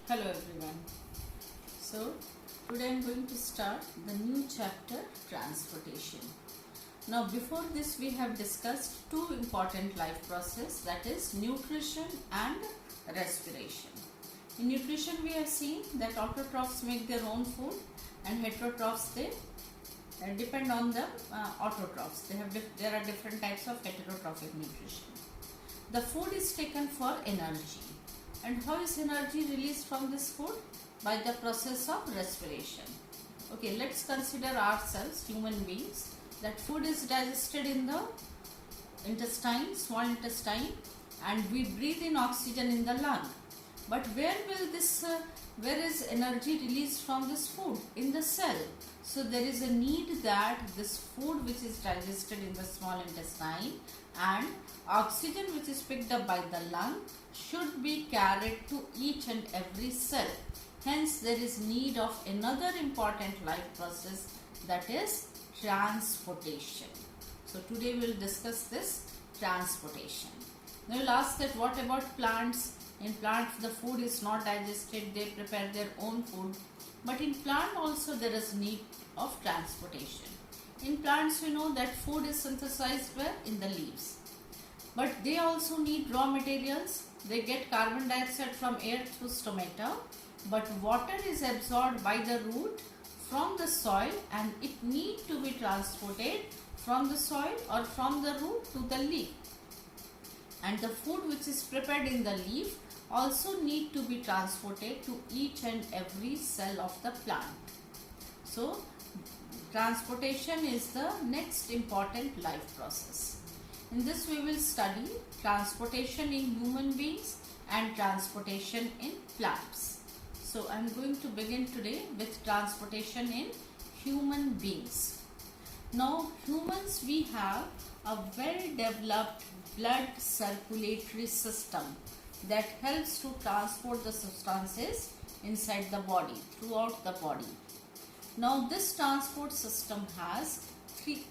Hello everyone. So today I am going to start the new chapter, transportation. Now before this we have discussed two important life process, that is nutrition and respiration. In nutrition we have seen that autotrophs make their own food and heterotrophs they depend on the autotrophs. There are different types of heterotrophic nutrition. The food is taken for energy. And how is energy released from this food? By the process of respiration. Okay, let's consider ourselves, human beings, that food is digested in the intestine, small intestine, and we breathe in oxygen in the lung. But where is energy released from this food? In the cell. So there is a need that this food which is digested in the small intestine and oxygen which is picked up by the lung should be carried to each and every cell. Hence there is need of another important life process, that is transportation. So today we will discuss this transportation. Now you will ask that what about plants? In plants the food is not digested, they prepare their own food. But in plant also there is need of transportation. In plants we know that food is synthesized where? In the leaves. But they also need raw materials. They get carbon dioxide from air through stomata, but water is absorbed by the root from the soil and it need to be transported from the soil or from the root to the leaf. And the food which is prepared in the leaf also need to be transported to each and every cell of the plant. So transportation is the next important life process. In this we will study transportation in human beings and transportation in plants. So I am going to begin today with transportation in human beings. Now humans, we have a well developed blood circulatory system that helps to transport the substances inside the body, throughout the body. Now this transport system has three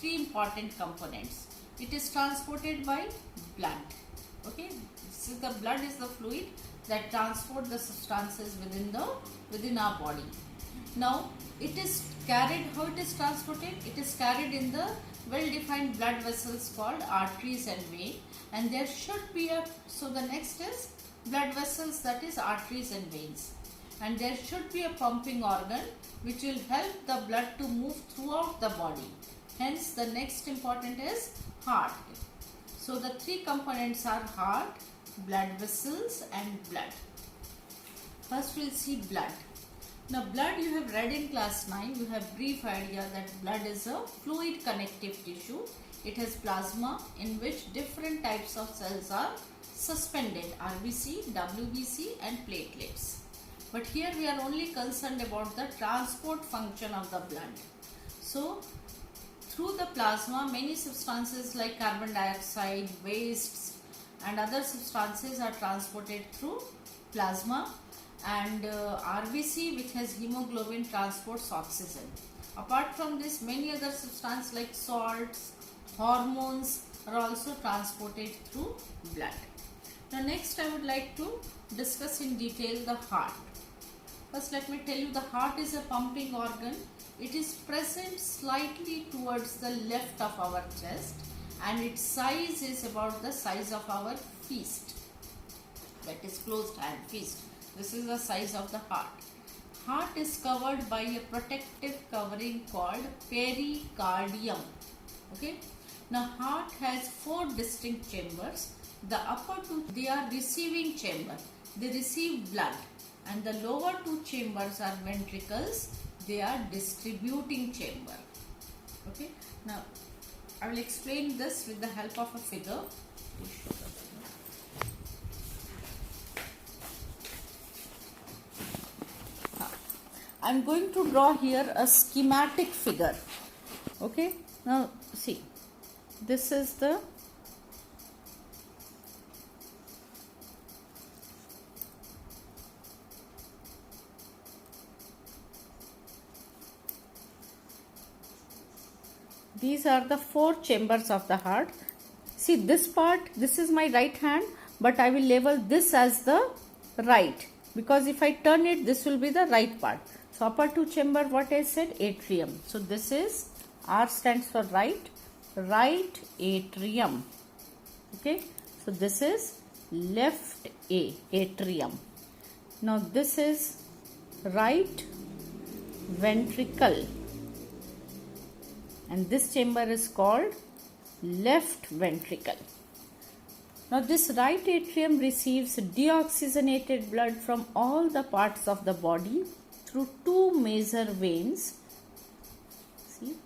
important components. It is transported by blood. Okay, so the blood is the fluid that transport the substances within our body. Now it is carried. How it is transported? It is carried in the well-defined blood vessels called arteries and veins. And there should be so the next is blood vessels, that is arteries and veins. And there should be a pumping organ which will help the blood to move throughout the body. Hence the next important is heart. So the three components are heart, blood vessels and blood. First we will see blood. Now blood you have read in class 9, you have brief idea that blood is a fluid connective tissue. It has plasma in which different types of cells are suspended, RBC, WBC and platelets. But here we are only concerned about the transport function of the blood. So through the plasma, many substances like carbon dioxide, wastes and other substances are transported through plasma, and RBC, which has hemoglobin, transports oxygen. Apart from this, many other substances like salts, hormones are also transported through blood. Now next I would like to discuss in detail the heart. First let me tell you, the heart is a pumping organ. It is present slightly towards the left of our chest and its size is about the size of our fist, that is closed hand, fist. This is the size of the heart. Heart is covered by a protective covering called pericardium. Okay. Now heart has four distinct chambers. The upper two, they are receiving chamber. They receive blood, and the lower two chambers are ventricles. They are distributing chamber. Okay. Now I will explain this with the help of a figure. I am going to draw here a schematic figure. Okay. Now see, this is the these are the four chambers of the heart. See this part, this is my right hand, but I will label this as the right because if I turn it, this will be the right part. So upper two chamber, what I said, atrium. So this is, R stands for right atrium. Okay, so this is left atrium. Now this is right ventricle, and this chamber is called left ventricle. Now this right atrium receives deoxygenated blood from all the parts of the body through two major veins. See,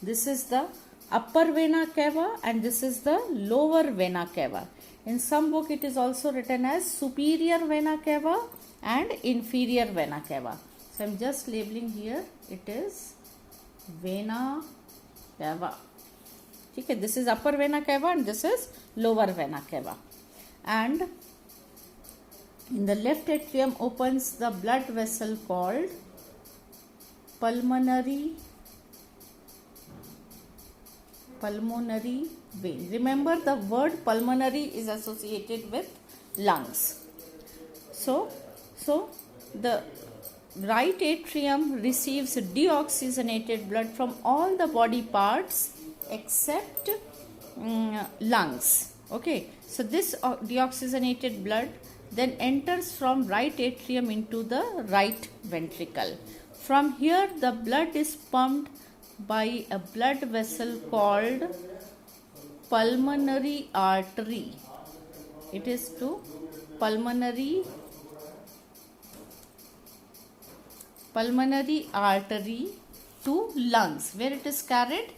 this is the upper vena cava and this is the lower vena cava. In some book it is also written as superior vena cava and inferior vena cava. So I am just labeling here, it is vena cava. Okay, this is upper vena cava and this is lower vena cava. And in the left atrium opens the blood vessel called pulmonary vein. Remember, the word pulmonary is associated with lungs. So the right atrium receives deoxygenated blood from all the body parts except lungs. Okay, so this deoxygenated blood then enters from right atrium into the right ventricle. From here the blood is pumped by a blood vessel called pulmonary artery. It is to pulmonary artery to lungs, where it is carried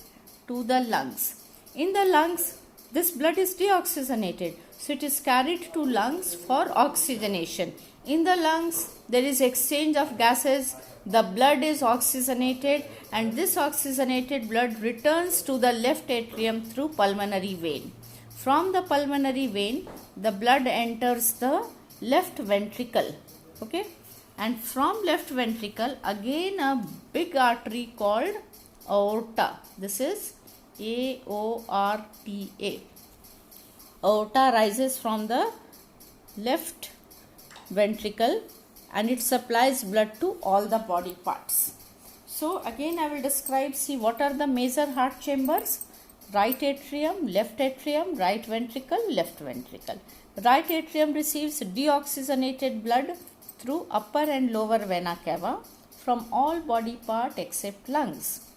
to the lungs. In the lungs, this blood is deoxygenated, so it is carried to lungs for oxygenation. In the lungs, there is exchange of gases, the blood is oxygenated, and this oxygenated blood returns to the left atrium through pulmonary vein. From the pulmonary vein, the blood enters the left ventricle. Okay, and from left ventricle again a big artery called aorta. This is aorta. Aorta rises from the left ventricle and it supplies blood to all the body parts. So again I will describe, see what are the major heart chambers. Right atrium, right ventricle, left ventricle. Right atrium receives deoxygenated blood through upper and lower vena cava from all body part except lungs.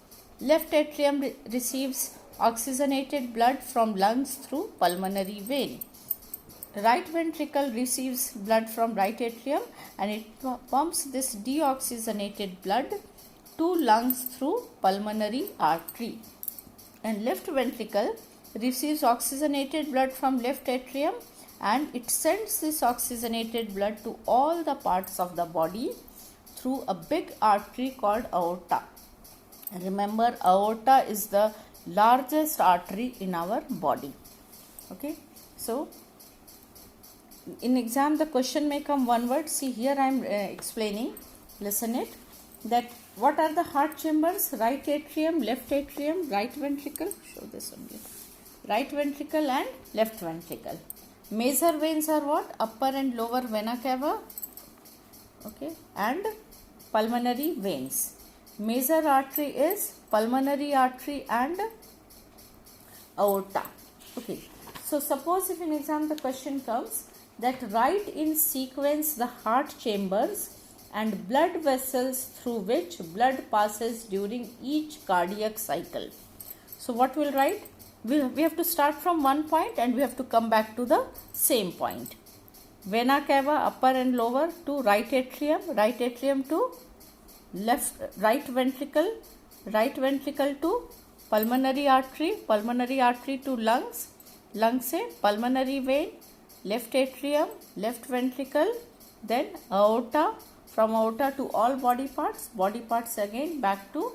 Left atrium receives oxygenated blood from lungs through pulmonary vein. Right ventricle receives blood from right atrium and it pumps this deoxygenated blood to lungs through pulmonary artery. And left ventricle receives oxygenated blood from left atrium and it sends this oxygenated blood to all the parts of the body through a big artery called aorta. And remember, aorta is the largest artery in our body. Okay, so in exam the question may come one word. See here I am explaining, listen it, that what are the heart chambers? Right atrium, left atrium, right ventricle, show this only, right ventricle and left ventricle. Major veins are what? Upper and lower vena cava, okay, and pulmonary veins. Major artery is pulmonary artery and aorta. Okay, so suppose if in exam the question comes that write in sequence the heart chambers and blood vessels through which blood passes during each cardiac cycle. So what we'll write? We have to start from one point and we have to come back to the same point. Vena cava upper and lower to right atrium to right ventricle to pulmonary artery to lungs se pulmonary vein, left atrium, left ventricle, then aorta, from aorta to all body parts again back to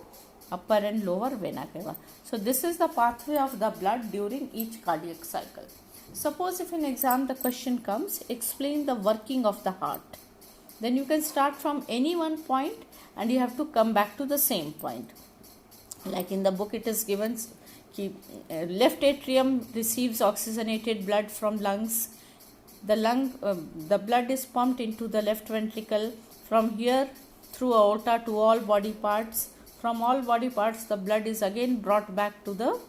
upper and lower vena cava. So this is the pathway of the blood during each cardiac cycle. Suppose if in exam the question comes, explain the working of the heart. Then you can start from any one point and you have to come back to the same point. Like in the book it is given, left atrium receives oxygenated blood from lungs, the blood is pumped into the left ventricle. From here through aorta to all body parts. From all body parts, the blood is again brought back to the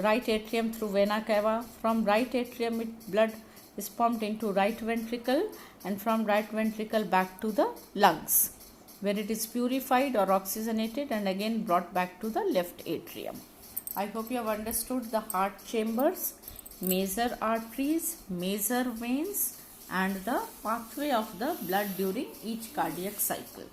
right atrium through vena cava. From right atrium, blood is pumped into right ventricle, and from right ventricle back to the lungs, where it is purified or oxygenated and again brought back to the left atrium. I hope you have understood the heart chambers, major arteries, major veins, and the pathway of the blood during each cardiac cycle.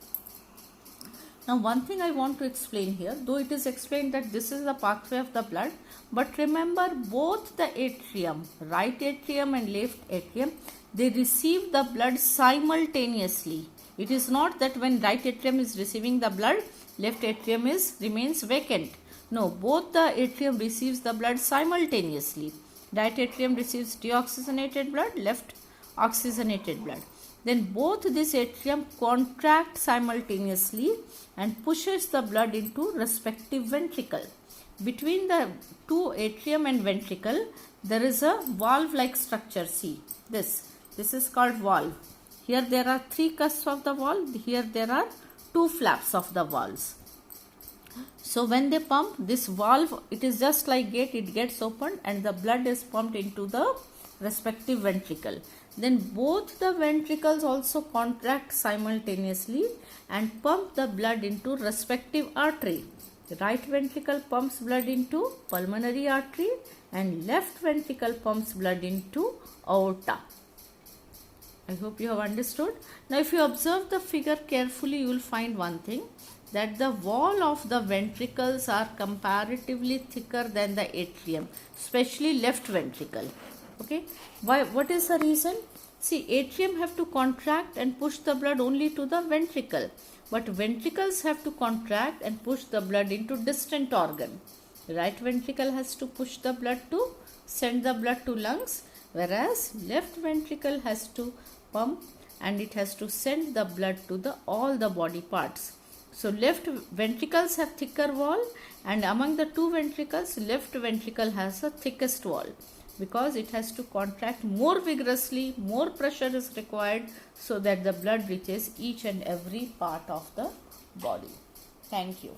Now, one thing I want to explain here, though it is explained that this is the pathway of the blood, but remember both the atrium, right atrium and left atrium, they receive the blood simultaneously. It is not that when right atrium is receiving the blood, left atrium remains vacant. No, both the atrium receives the blood simultaneously. Right atrium receives deoxygenated blood, left oxygenated blood. Then both this atrium contract simultaneously and pushes the blood into respective ventricle. Between the two atrium and ventricle, there is a valve-like structure. See this. This is called valve. Here there are 3 cusps of the valve. Here there are 2 flaps of the valves. So when they pump this valve, it is just like gate. It gets opened and the blood is pumped into the respective ventricle. Then both the ventricles also contract simultaneously and pump the blood into respective artery. The right ventricle pumps blood into pulmonary artery and left ventricle pumps blood into aorta. I hope you have understood. Now if you observe the figure carefully, you will find one thing, that the wall of the ventricles are comparatively thicker than the atrium, especially left ventricle. Okay, why? What is the reason? See, atrium have to contract and push the blood only to the ventricle, but ventricles have to contract and push the blood into distant organ. Right ventricle has to push the blood to send the blood to lungs, whereas left ventricle has to pump and it has to send the blood to all the body parts. So left ventricles have thicker wall, and among the 2 ventricles, left ventricle has the thickest wall, because it has to contract more vigorously, more pressure is required so that the blood reaches each and every part of the body. Thank you.